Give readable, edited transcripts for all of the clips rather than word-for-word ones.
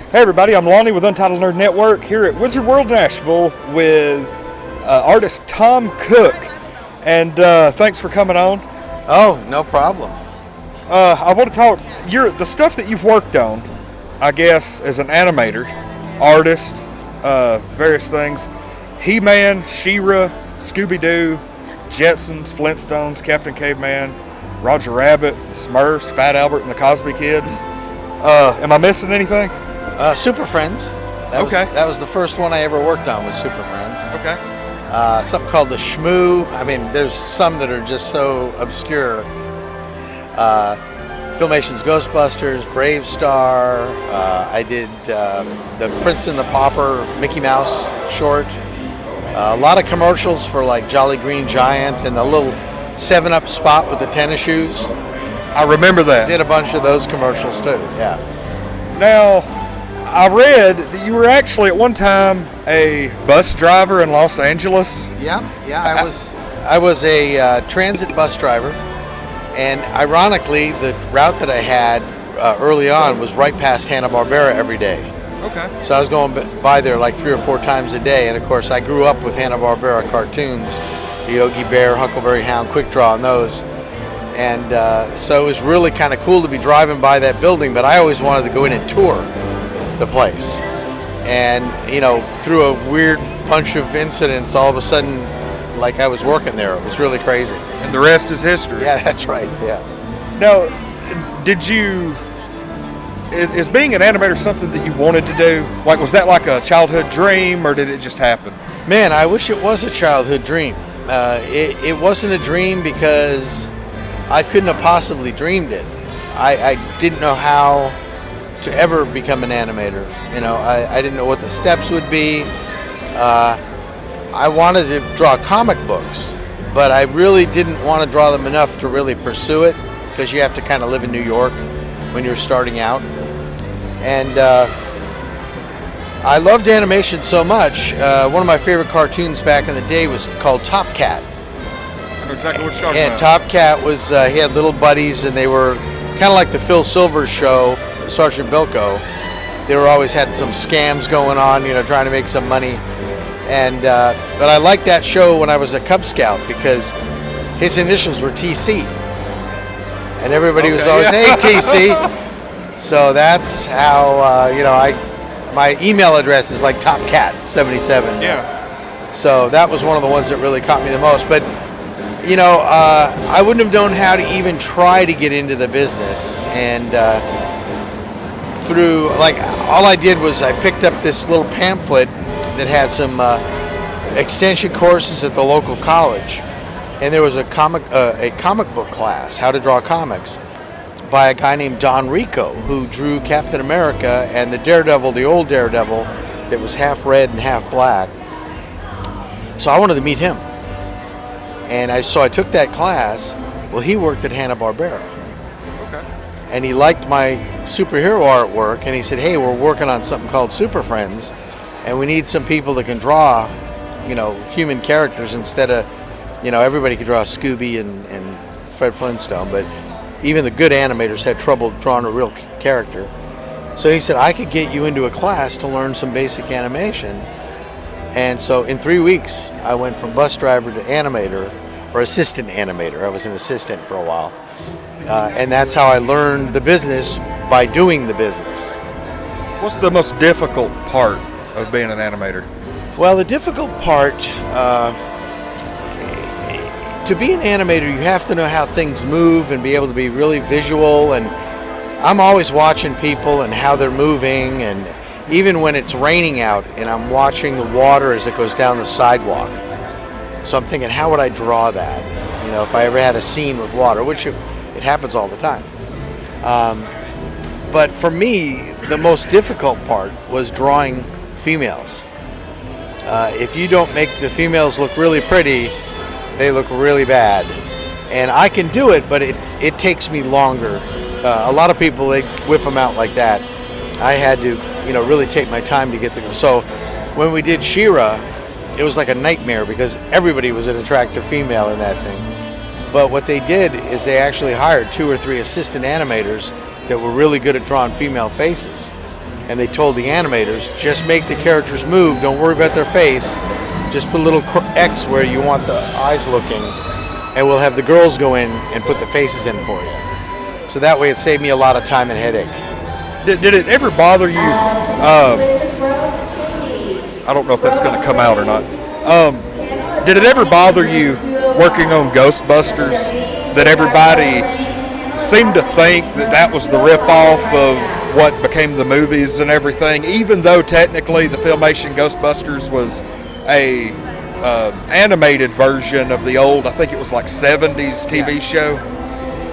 Hey everybody, I'm Lonnie with Untitled Nerd Network here at Wizard World Nashville with artist Tom Cook. And thanks for coming on. Oh, no problem. I want to talk, the stuff that you've worked on, I guess, as an animator, artist, various things. He-Man, She-Ra, Scooby-Doo, Jetsons, Flintstones, Captain Caveman, Roger Rabbit, the Smurfs, Fat Albert and the Cosby Kids. Am I missing anything? Super Friends. That was the first one I ever worked on, was Super Friends. Okay. Something called the Shmoo. I mean, there's some that are just so obscure. Filmation's Ghostbusters, Brave Star. I did the Prince and the Pauper Mickey Mouse short. A lot of commercials for like Jolly Green Giant and the little 7-Up spot with the tennis shoes. I remember that. Did a bunch of those commercials too, yeah. Now, I read that you were actually at one time a bus driver in Los Angeles. Yeah, I was a transit bus driver, and ironically, the route that I had early on was right past Hanna-Barbera every day. Okay. So I was going by there like 3 or 4 times a day, and of course I grew up with Hanna-Barbera cartoons, the Yogi Bear, Huckleberry Hound, Quick Draw, and those. And so it was really kind of cool to be driving by that building, but I always wanted to go in and tour the place. And, you know, through a weird bunch of incidents, all of a sudden, like I was working there. It was really crazy. And the rest is history. Yeah, that's right, yeah. Now, is being an animator something that you wanted to do? Like, was that like a childhood dream, or did it just happen? Man, I wish it was a childhood dream. It wasn't a dream because I couldn't have possibly dreamed it. I didn't know how to ever become an animator. You know, I didn't know what the steps would be. I wanted to draw comic books, but I really didn't want to draw them enough to really pursue it, because you have to kind of live in New York when you're starting out. And I loved animation so much. One of my favorite cartoons back in the day was called Top Cat. I know exactly what you're talking about. And Top Cat was, he had little buddies, and they were kind of like the Phil Silvers show, Sergeant Bilko. They were always had some scams going on, you know, trying to make some money. And but I liked that show when I was a Cub Scout, because his initials were TC, and everybody was always, hey TC. So that's how you know, my email address is like TopCat77. Yeah. So that was one of the ones that really caught me the most. But you know, I wouldn't have known how to even try to get into the business, and through, like, all I did was I picked up this little pamphlet that had some extension courses at the local college, and there was a comic book class, how to draw comics, by a guy named Don Rico, who drew Captain America and the Daredevil, the old Daredevil, that was half red and half black. So I wanted to meet him, and I took that class. Well, he worked at Hanna-Barbera. Okay. And he liked my superhero artwork, and he said, hey, we're working on something called Super Friends, and we need some people that can draw, you know, human characters instead of, you know, everybody could draw Scooby and Fred Flintstone, but even the good animators had trouble drawing a real character. So he said, I could get you into a class to learn some basic animation. And so in 3 weeks, I went from bus driver to animator, or assistant animator. I was an assistant for a while. And that's how I learned the business, by doing the business. What's the most difficult part of being an animator? Well, the difficult part, to be an animator, you have to know how things move and be able to be really visual. And I'm always watching people and how they're moving, and even when it's raining out and I'm watching the water as it goes down the sidewalk. So I'm thinking, how would I draw that? You know, if I ever had a scene with water, which it happens all the time. But for me, the most difficult part was drawing females. If you don't make the females look really pretty, they look really bad. And I can do it, but it takes me longer. A lot of people, they whip them out like that. I had to, you know, really take my time to get the. So when we did She-Ra, it was like a nightmare because everybody was an attractive female in that thing. But what they did is they actually hired 2 or 3 assistant animators that were really good at drawing female faces. and they told the animators, just make the characters move, don't worry about their face, just put a little X where you want the eyes looking, and we'll have the girls go in and put the faces in for you. So that way it saved me a lot of time and headache. Did it ever bother you? I don't know if that's going to come out or not. Did it ever bother you working on Ghostbusters that everybody seemed to think that was the rip-off of what became the movies and everything, even though technically the Filmation Ghostbusters was a animated version of the old, I think it was like 70s TV show?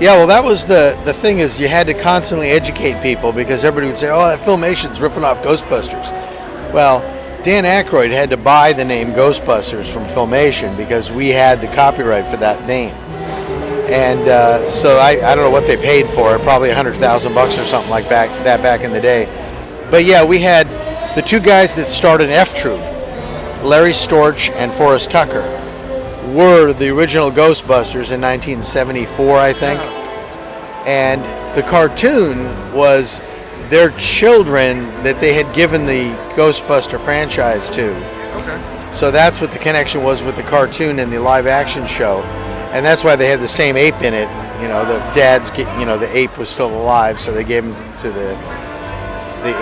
Yeah, well, that was the thing, is you had to constantly educate people, because everybody would say, oh, that Filmation's ripping off Ghostbusters. Well, Dan Aykroyd had to buy the name Ghostbusters from Filmation because we had the copyright for that name. And so I don't know what they paid for it, probably $100,000 or something like that back in the day. But yeah, we had the two guys that starred in F Troop, Larry Storch and Forrest Tucker, were the original Ghostbusters in 1974, I think. And the cartoon was their children that they had given the Ghostbuster franchise to. Okay. So that's what the connection was with the cartoon and the live action show. And that's why they had the same ape in it. You know, the dad's, you know, the ape was still alive, so they gave him to the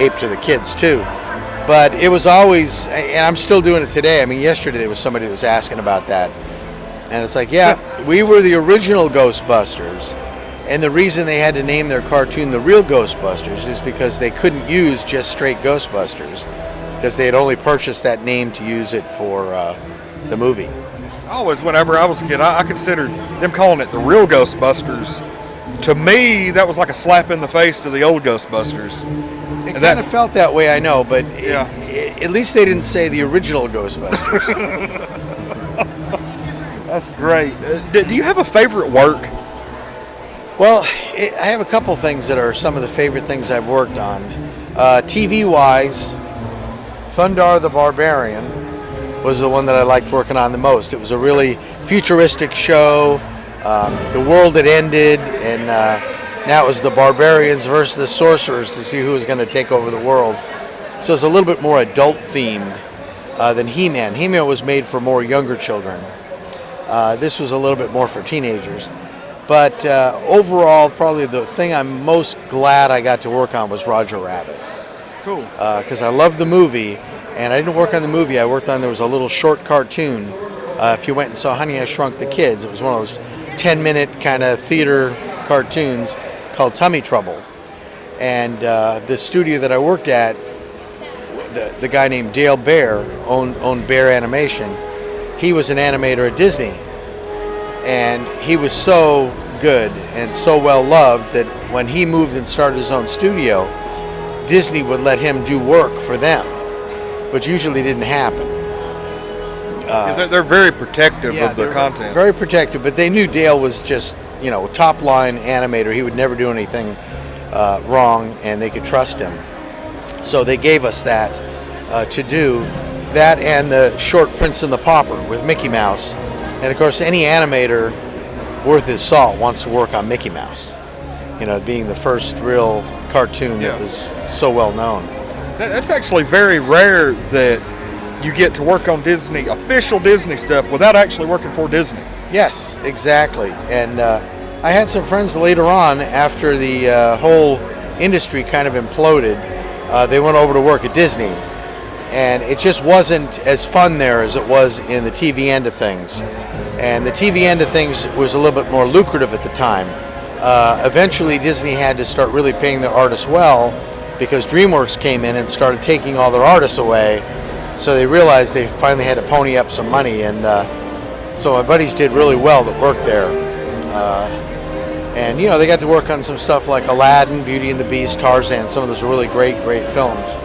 ape to the kids too. But it was always, and I'm still doing it today. I mean, yesterday there was somebody that was asking about that. And it's like, yeah, we were the original Ghostbusters. And the reason they had to name their cartoon The Real Ghostbusters is because they couldn't use just straight Ghostbusters, because they had only purchased that name to use it for the movie. Always, whenever I was a kid, I considered them calling it The Real Ghostbusters. To me, that was like a slap in the face to the old Ghostbusters. It kind of felt that way, I know, but yeah. At least they didn't say the original Ghostbusters. That's great. Do you have a favorite work? Well, I have a couple things that are some of the favorite things I've worked on. TV-wise, Thundar the Barbarian was the one that I liked working on the most. It was a really futuristic show. The world had ended, and now it was the barbarians versus the sorcerers to see who was going to take over the world. So it's a little bit more adult-themed than He-Man. He-Man was made for more younger children. This was a little bit more for teenagers. But overall, probably the thing I'm most glad I got to work on was Roger Rabbit. Cool. Because I loved the movie, and I didn't work on the movie. I worked on, there was a little short cartoon. If you went and saw Honey, I Shrunk the Kids, it was one of those 10-minute kind of theater cartoons called Tummy Trouble. And the studio that I worked at, the guy named Dale Bear owned Bear Animation. He was an animator at Disney. And he was so good and so well loved that when he moved and started his own studio, Disney would let him do work for them, which usually didn't happen. They're very protective of their content. Very protective, but they knew Dale was just, you know, top line animator. He would never do anything wrong, and they could trust him. So they gave us that to do that, and the short Prince and the Pauper with Mickey Mouse. And of course, any animator worth his salt wants to work on Mickey Mouse. You know, being the first real cartoon that was so well known. That's actually very rare that you get to work on Disney, official Disney stuff, without actually working for Disney. Yes, exactly. And I had some friends later on, after the whole industry kind of imploded, they went over to work at Disney. And it just wasn't as fun there as it was in the TV end of things. And the TV end of things was a little bit more lucrative at the time. Eventually, Disney had to start really paying their artists well, because DreamWorks came in and started taking all their artists away. So they realized they finally had to pony up some money. And so my buddies did really well that worked there. And, you know, they got to work on some stuff like Aladdin, Beauty and the Beast, Tarzan, some of those really great films,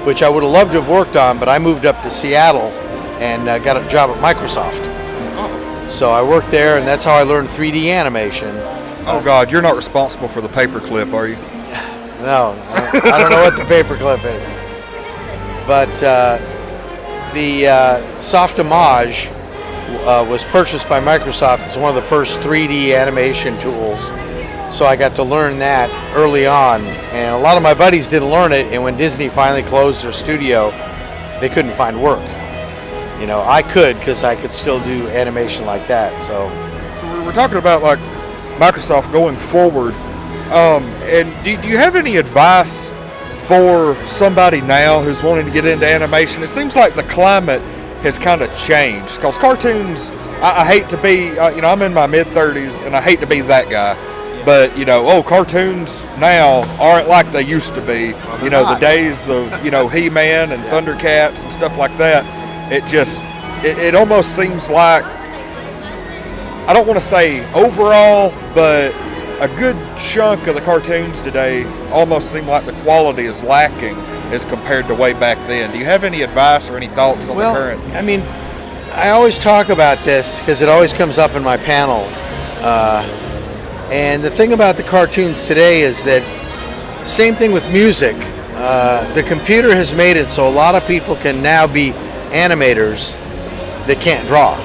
which I would have loved to have worked on, but I moved up to Seattle and got a job at Microsoft. Oh. So I worked there, and that's how I learned 3D animation. Oh God, you're not responsible for the paperclip, are you? No, I don't know what the paperclip is. But the Softimage was purchased by Microsoft as one of the first 3D animation tools. So I got to learn that early on, and a lot of my buddies didn't learn it, and when Disney finally closed their studio, they couldn't find work. You know, I could, because I could still do animation like that. So we're talking about like Microsoft going forward, and do you have any advice for somebody now who's wanting to get into animation? It seems like the climate has kind of changed, because cartoons, I hate to be, I'm in my mid-30s, and I hate to be that guy, but, cartoons now aren't like they used to be. The days of, He-Man and Thundercats and stuff like that, it almost seems like, I don't want to say overall, but a good chunk of the cartoons today almost seem like the quality is lacking as compared to way back then. Do you have any advice or any thoughts on the current? I mean, I always talk about this because it always comes up in my panel. And the thing about the cartoons today is that, same thing with music, the computer has made it so a lot of people can now be animators that can't draw.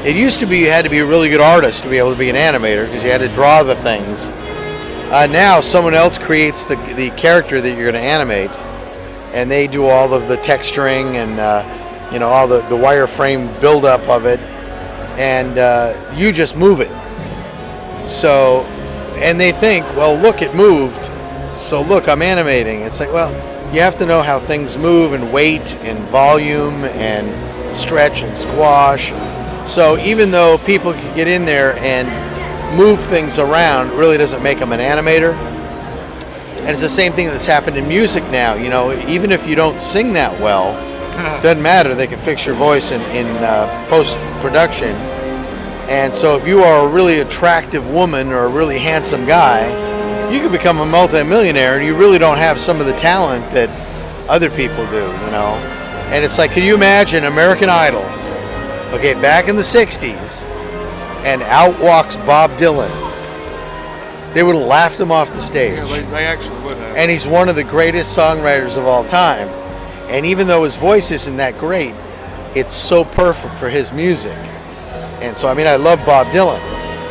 It used to be you had to be a really good artist to be able to be an animator because you had to draw the things. Now someone else creates the character that you're going to animate, and they do all of the texturing and all the wireframe buildup of it, and you just move it. So, and they think, well, look, it moved, so look, I'm animating. It's like, well, you have to know how things move and weight and volume and stretch and squash. So even though people can get in there and move things around, it really doesn't make them an animator. And it's the same thing that's happened in music now. Even if you don't sing that well, doesn't matter. They can fix your voice in post-production. And so if you are a really attractive woman or a really handsome guy, you can become a multi-millionaire, and you really don't have some of the talent that other people do, And it's like, can you imagine American Idol? Okay, back in the 60s, and out walks Bob Dylan. They would have laughed him off the stage. Yeah, they actually would have. And he's one of the greatest songwriters of all time. And even though his voice isn't that great, it's so perfect for his music. And so, I love Bob Dylan.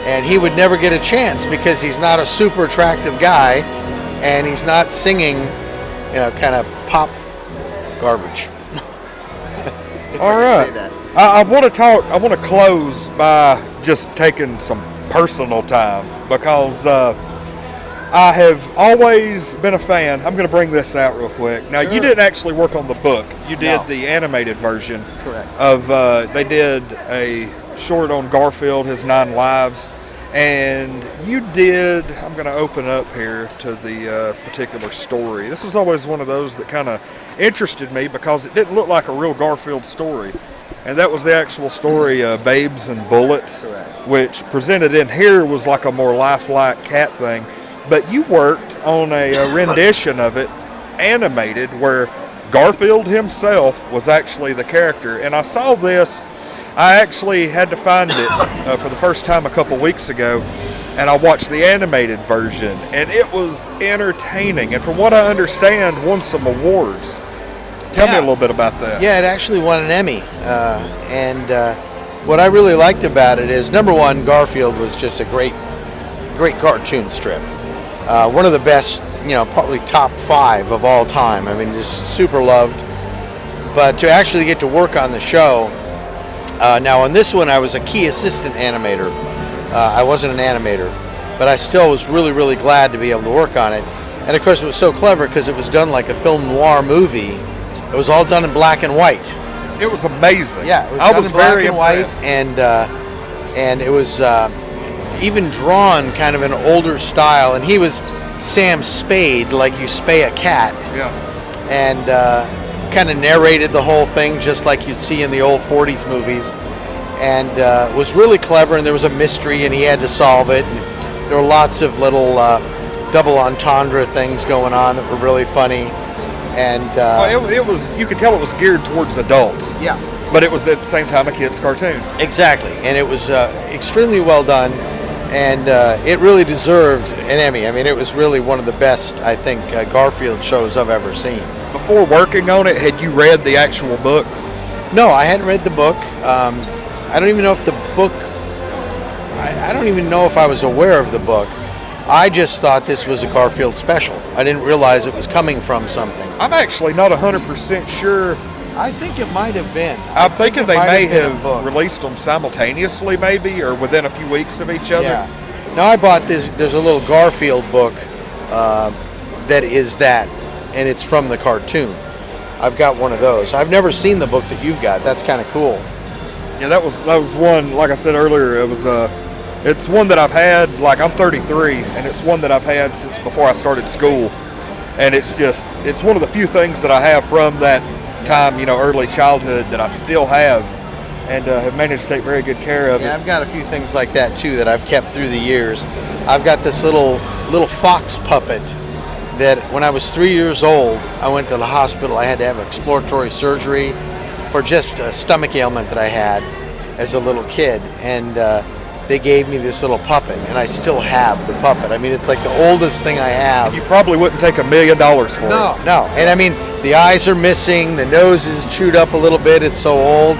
And he would never get a chance because he's not a super attractive guy, and he's not singing, kind of pop garbage. All right. I want to close by just taking some personal time, because I have always been a fan. I'm going to bring this out real quick. Now, You didn't actually work on the book. You did the animated version. Correct. They did a short on Garfield, his 9 lives, and you did, I'm going to open up here to the particular story. This was always one of those that kind of interested me because it didn't look like a real Garfield story. And that was the actual story, Babes and Bullets. Correct. Which presented in here was like a more lifelike cat thing. But you worked on a rendition of it, animated, where Garfield himself was actually the character. And I saw this, I actually had to find it for the first time a couple weeks ago, and I watched the animated version, and it was entertaining. And from what I understand, won some awards. Tell me a little bit about that. Yeah, it actually won an Emmy. What I really liked about it is, number one, Garfield was just a great cartoon strip. One of the best, probably top 5 of all time. Just super loved. But to actually get to work on the show, now on this one I was a key assistant animator. I wasn't an animator, but I still was really, really glad to be able to work on it. And of course it was so clever because it was done like a film noir movie. It was all done in black and white. It was amazing. Yeah, it was I was black very and white, impressed. and it was even drawn kind of an older style. And he was Sam Spade, like you spay a cat. Yeah. And kind of narrated the whole thing just like you'd see in the old 40s movies. And was really clever, and there was a mystery, and he had to solve it. And there were lots of little double entendre things going on that were really funny. And it was, you could tell it was geared towards adults. Yeah. But it was at the same time a kid's cartoon. Exactly. And it was extremely well done, and it really deserved an Emmy. It was really one of the best, I think, Garfield shows I've ever seen. Before working on it, had you read the actual book? No, I hadn't read the book. I don't even know if the book, I don't even know if I was aware of the book. I just thought this was a Garfield special. I didn't realize it was coming from something. I'm actually not 100% sure. I think it might have been. I'm thinking they may have book. released them simultaneously, maybe, or within a few weeks of each other. Yeah. Now I bought this. There's a little Garfield book that is that, and it's from the cartoon. I've got one of those. I've never seen the book that you've got. That's kind of cool. Yeah, that was one. Like I said earlier, it was it's one that I've had. Like, I'm 33, and it's one that I've had since before I started school, and it's one of the few things that I have from that time, early childhood, that I still have, and have managed to take very good care of. Yeah, I've got a few things like that too that I've kept through the years. I've got this little fox puppet that when I was 3 years old, I went to the hospital. I had to have exploratory surgery for just a stomach ailment that I had as a little kid, and they gave me this little puppet, and I still have the puppet. I mean, it's like the oldest thing I have. You probably wouldn't take $1 million for it. No. And I mean, the eyes are missing, the nose is chewed up a little bit, it's so old,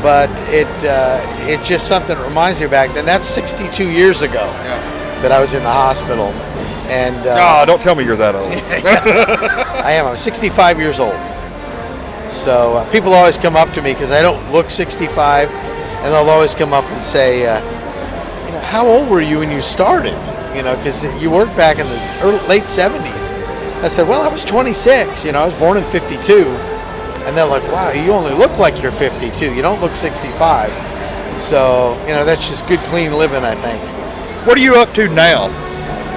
but it's just something that reminds me back then. That's 62 years ago that I was in the hospital. And don't tell me you're that old. I am. I'm 65 years old. So people always come up to me because I don't look 65, and they'll always come up and say, how old were you when you started? Because you worked back in the late 70s. I said, well, I was 26. I was born in 52. And they're like, wow, you only look like you're 52. You don't look 65. So, that's just good, clean living, I think. What are you up to now?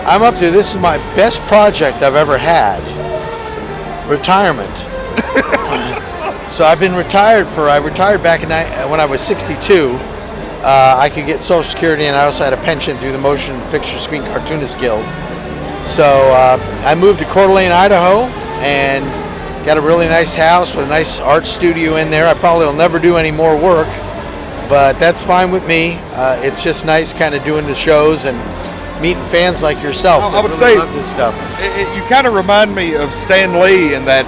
I'm up to, this is my best project I've ever had. Retirement. So I've been retired I retired back when I was 62. I could get Social Security, and I also had a pension through the Motion Picture Screen Cartoonist Guild. So I moved to Coeur d'Alene, Idaho, and got a really nice house with a nice art studio in there. I probably will never do any more work, but that's fine with me. It's just nice kind of doing the shows and meeting fans like yourself. I would say love this stuff. You kind of remind me of Stan Lee in that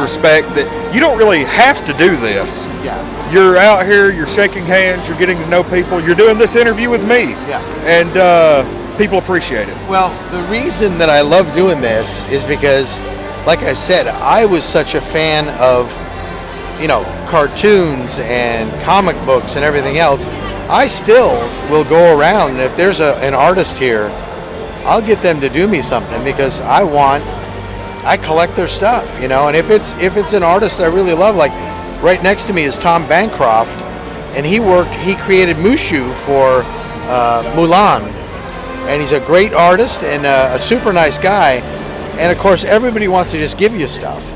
respect, that you don't really have to do this. Yeah. You're out here, you're shaking hands, you're getting to know people, you're doing this interview with me. Yeah. And people appreciate it. Well, the reason that I love doing this is because, like I said, I was such a fan of, cartoons and comic books and everything else. I still will go around, and if there's an artist here, I'll get them to do me something because I collect their stuff, and if it's an artist I really love, like right next to me is Tom Bancroft, and he created Mushu for Mulan, and he's a great artist and a super nice guy, and of course everybody wants to just give you stuff,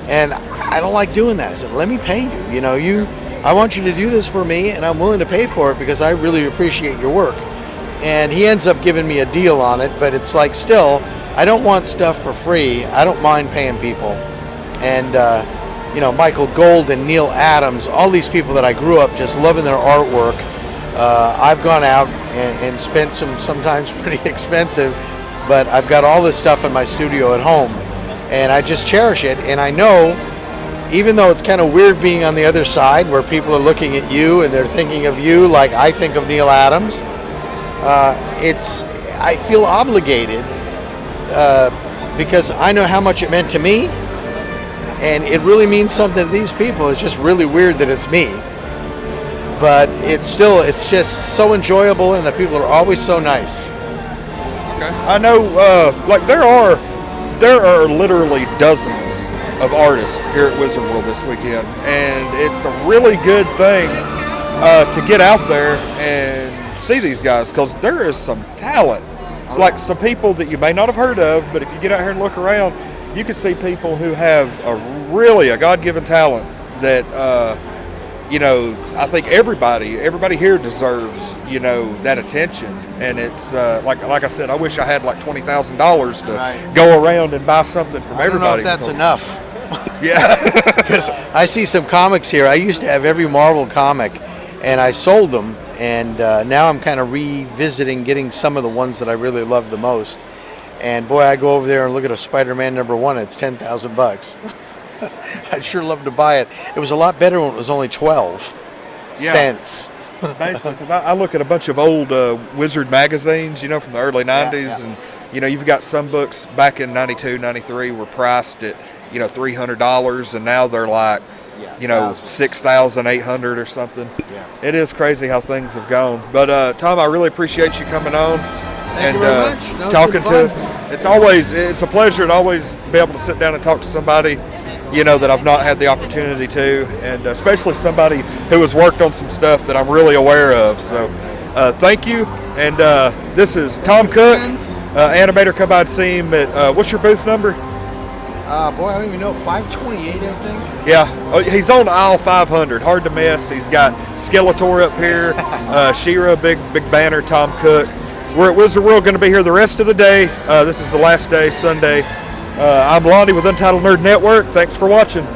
and I don't like doing that. I said, let me pay you, I want you to do this for me, and I'm willing to pay for it because I really appreciate your work. And he ends up giving me a deal on it, but it's like, still, I don't want stuff for free. I don't mind paying people. And Michael Gold and Neil Adams, all these people that I grew up just loving their artwork. I've gone out and spent sometimes pretty expensive, but I've got all this stuff in my studio at home, and I just cherish it. And I know, even though it's kind of weird being on the other side where people are looking at you and they're thinking of you like I think of Neil Adams, I feel obligated because I know how much it meant to me, and it really means something to these people. It's just really weird that it's me, but it's just so enjoyable, and the people are always so nice. Okay. I know, there are literally dozens of artists here at Wizard World this weekend, and it's a really good thing to get out there and see these guys, because there is some talent. It's like some people that you may not have heard of, but if you get out here and look around, you can see people who have a God-given talent that I think everybody here deserves that attention. And it's like I said, I wish I had like $20,000 to go around and buy something from everybody. I don't know if that's enough. Yeah. Because I see some comics here. I used to have every Marvel comic, and I sold them, and now I'm kind of revisiting getting some of the ones that I really love the most. And boy, I go over there and look at a Spider-Man #1. It's $10,000. I'd sure love to buy it. It was a lot better when it was only 12 cents. Basically, because I look at a bunch of old Wizard magazines, you know, from the early 90s, and, you know, you've got some books back in 92, 93 were priced at, you know, $300, and now they're like, you know, 6,800 or something. Yeah. It is crazy how things have gone. But Tom, I really appreciate you coming on. Thank you very much. No, talking to us. It's a pleasure to always be able to sit down and talk to somebody, you know, that I've not had the opportunity to, and especially somebody who has worked on some stuff that I'm really aware of. So thank you. And this is Tom Cook, animator. Come by and see him at, what's your booth number? Boy, I don't even know. 528, I think. Yeah, he's on aisle 500. Hard to miss. He's got Skeletor up here, She-Ra, big banner, Tom Cook. We're at Wizard World, going to be here the rest of the day. This is the last day, Sunday. I'm Lonnie with Untitled Nerd Network. Thanks for watching.